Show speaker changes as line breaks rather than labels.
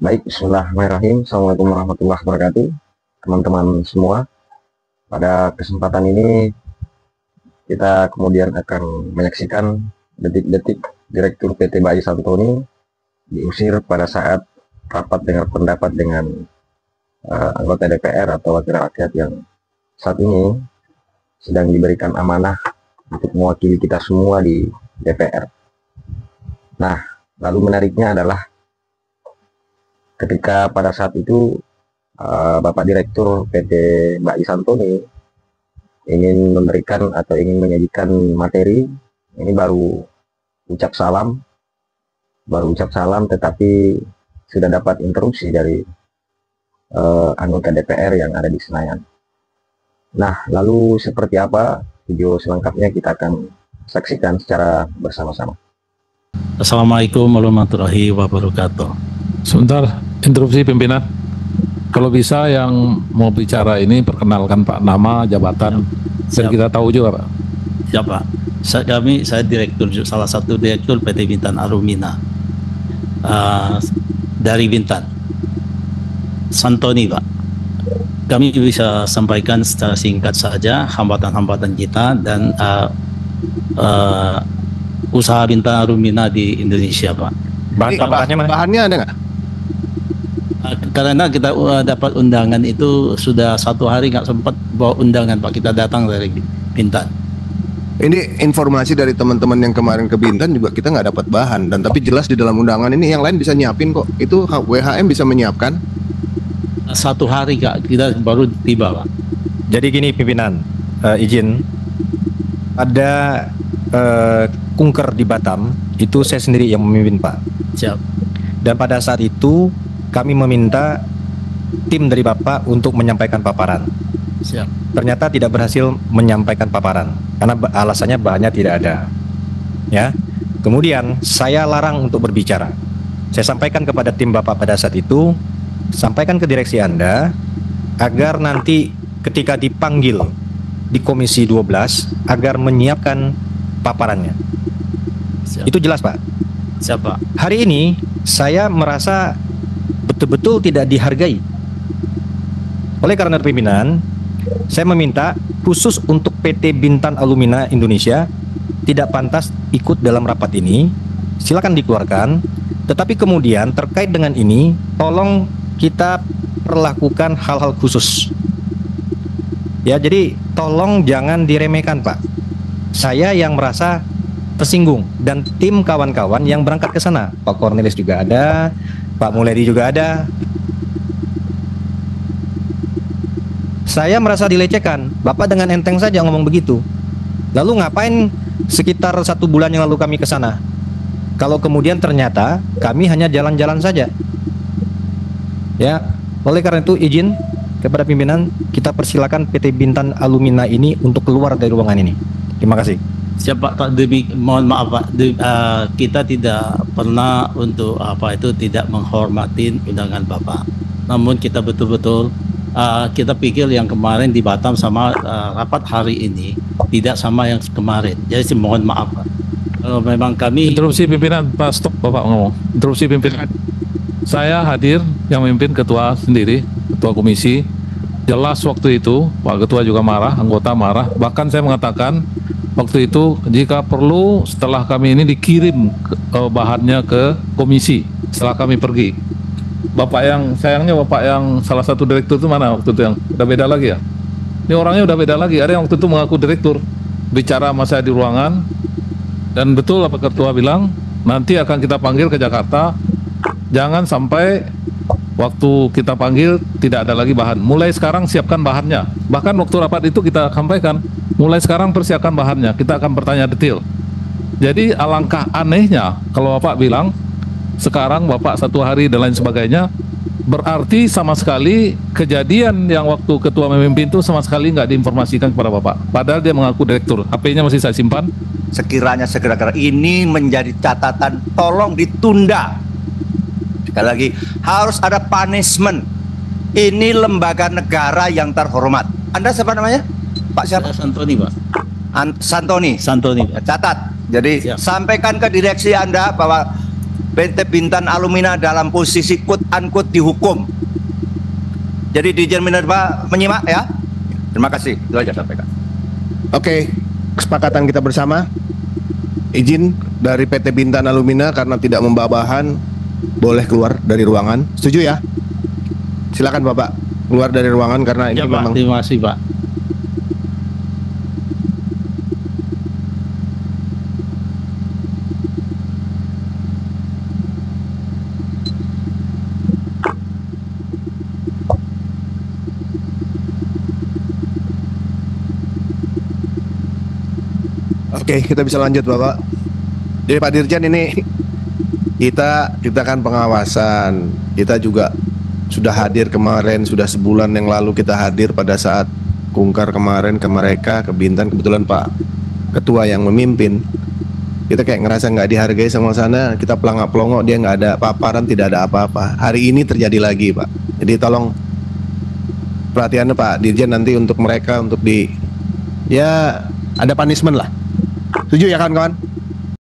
Baik, bismillahirrahmanirrahim. Assalamualaikum warahmatullahi wabarakatuh. Teman-teman semua, pada kesempatan ini kita kemudian akan menyaksikan detik-detik Direktur PT Bayi Santoni diusir pada saat rapat dengar pendapat dengan anggota DPR atau wakil rakyat yang saat ini sedang diberikan amanah untuk mewakili kita semua di DPR. Nah, lalu menariknya adalah ketika pada saat itu Bapak Direktur PT Bayi Santoni ingin memberikan atau ingin menyajikan materi, ini baru ucap salam tetapi sudah dapat interupsi dari anggota DPR yang ada di Senayan. Nah, lalu seperti apa video selengkapnya kita akan saksikan secara bersama-sama.
Assalamualaikum warahmatullahi wabarakatuh.
Sebentar, interupsi pimpinan. Kalau bisa yang mau bicara ini perkenalkan Pak, nama, jabatan, dan kita tahu juga Pak.
Siapa? Saya direktur, salah satu direktur PT Bintan Alumina dari Bintan. Santoni Pak. Kami bisa sampaikan secara singkat saja hambatan-hambatan kita dan usaha Bintan Alumina di Indonesia Pak.
Bahannya ada nggak?
Karena kita dapat undangan itu sudah 1 hari nggak sempat bawa undangan Pak, kita datang dari Bintan.
Ini informasi dari teman-teman yang kemarin ke Bintan juga kita nggak dapat bahan, dan tapi jelas di dalam undangan ini yang lain bisa nyiapin kok. Itu WHM bisa menyiapkan.
1 hari Kak, kita baru tiba Pak.
Jadi gini pimpinan, izin ada kunker di Batam itu saya sendiri yang memimpin Pak.
Siap.
Dan pada saat itu kami meminta tim dari Bapak untuk menyampaikan paparan.
Siap.
Ternyata tidak berhasil menyampaikan paparan karena alasannya bahannya tidak ada. Ya. Kemudian saya larang untuk berbicara. Saya sampaikan kepada tim Bapak pada saat itu, sampaikan ke direksi Anda agar nanti ketika dipanggil di Komisi 12 agar menyiapkan paparannya.
Siap.
Itu jelas Pak.
Siapa?
Hari ini saya merasa betul-betul tidak dihargai. Oleh karena pimpinan, saya meminta khusus untuk PT Bintan Alumina Indonesia tidak pantas ikut dalam rapat ini. Silakan dikeluarkan. Tetapi kemudian terkait dengan ini, tolong kita perlakukan hal-hal khusus. Ya, jadi tolong jangan diremehkan Pak. Saya yang merasa tersinggung dan tim kawan-kawan yang berangkat ke sana. Pak Cornelis juga ada, Pak Mulyadi juga ada. Saya merasa dilecehkan. Bapak dengan enteng saja ngomong begitu. Lalu ngapain sekitar 1 bulan yang lalu kami ke sana? Kalau kemudian ternyata kami hanya jalan-jalan saja. Ya, oleh karena itu izin kepada pimpinan, kita persilakan PT Bintan Alumina ini untuk keluar dari ruangan ini. Terima kasih.
Siapa Pak, mohon maaf Pak, kita tidak pernah untuk tidak menghormati undangan Bapak. Namun kita betul-betul kita pikir yang kemarin di Batam sama rapat hari ini tidak sama yang kemarin. Jadi mohon maaf Pak. Kalau memang kami
Interupsi pimpinan, Pak, stop Bapak ngomong. Interupsi pimpinan. Saya hadir yang memimpin ketua sendiri, ketua komisi. Jelas waktu itu Pak Ketua juga marah, anggota marah. Bahkan saya mengatakan waktu itu jika perlu setelah kami ini dikirim bahannya ke komisi setelah kami pergi. Bapak yang sayangnya Bapak yang salah satu direktur itu mana waktu itu, yang udah beda lagi ya? Ini orangnya udah beda lagi. Ada yang waktu itu mengaku direktur, bicara sama saya di ruangan, dan betul apa Ketua bilang nanti akan kita panggil ke Jakarta. Jangan sampai waktu kita panggil tidak ada lagi bahan. Mulai sekarang siapkan bahannya. Bahkan waktu rapat itu kita sampaikan, mulai sekarang persiapkan bahannya. Kita akan bertanya detail. Jadi alangkah anehnya kalau Bapak bilang sekarang Bapak 1 hari dan lain sebagainya, berarti sama sekali kejadian yang waktu Ketua memimpin itu sama sekali nggak diinformasikan kepada Bapak. Padahal dia mengaku direktur. HP-nya masih saya simpan.
Sekiranya segera ini menjadi catatan, tolong ditunda. Sekali lagi, harus ada punishment. Ini lembaga negara yang terhormat. Anda siapa namanya? Pak siapa?
Santoni Pak.
Santoni.
Santoni.
Catat. Jadi
Siap.
sampaikan ke direksi Anda bahwa PT Bintan Alumina dalam posisi quote unquote dihukum. Jadi Dirjen Minerba menyimak ya. Terima kasih. Itu aja sampaikan.
Oke, kesepakatan kita bersama. Izin dari PT Bintan Alumina karena tidak membawa bahan boleh keluar dari ruangan. Setuju ya? Silakan Bapak keluar dari ruangan karena ini
Ya Pak,
memang
terima kasih Pak.
Oke, kita bisa lanjut Bapak. Jadi Pak Dirjen ini kita kan pengawasan. Kita juga sudah hadir kemarin, sudah sebulan yang lalu kita hadir pada saat Kungkar kemarin ke mereka, ke Bintan. Kebetulan Pak Ketua yang memimpin. Kita kayak ngerasa nggak dihargai sama sana. Kita pelangak-pelongok, dia nggak ada paparan, tidak ada apa-apa. Hari ini terjadi lagi Pak. Jadi tolong perhatiannya Pak Dirjen nanti untuk mereka, untuk ya ada punishment lah. Setuju ya kawan-kawan?